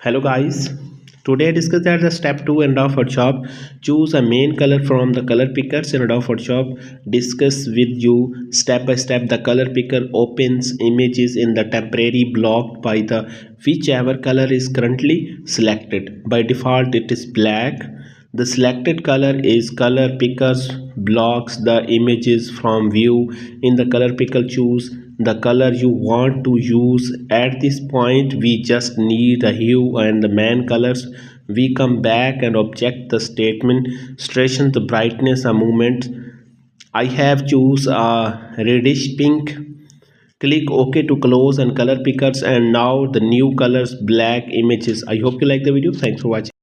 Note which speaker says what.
Speaker 1: Hello guys, today I discuss that the step 2 in Adobe Photoshop. Choose a main color from the color pickers in Adobe Photoshop. Discuss with you step by step. The color picker opens images in the temporary blocked by the whichever color is currently selected. By default it is black. The selected color is color pickers blocks the images from view. In the color picker, choose the color you want to use. At this point we just need the hue and the main colors. We come back and object the statement, straighten the brightness a moment. I have choose a reddish pink. Click OK to close and color pickers, and now the new colors black images. I hope you like the video. Thanks for watching.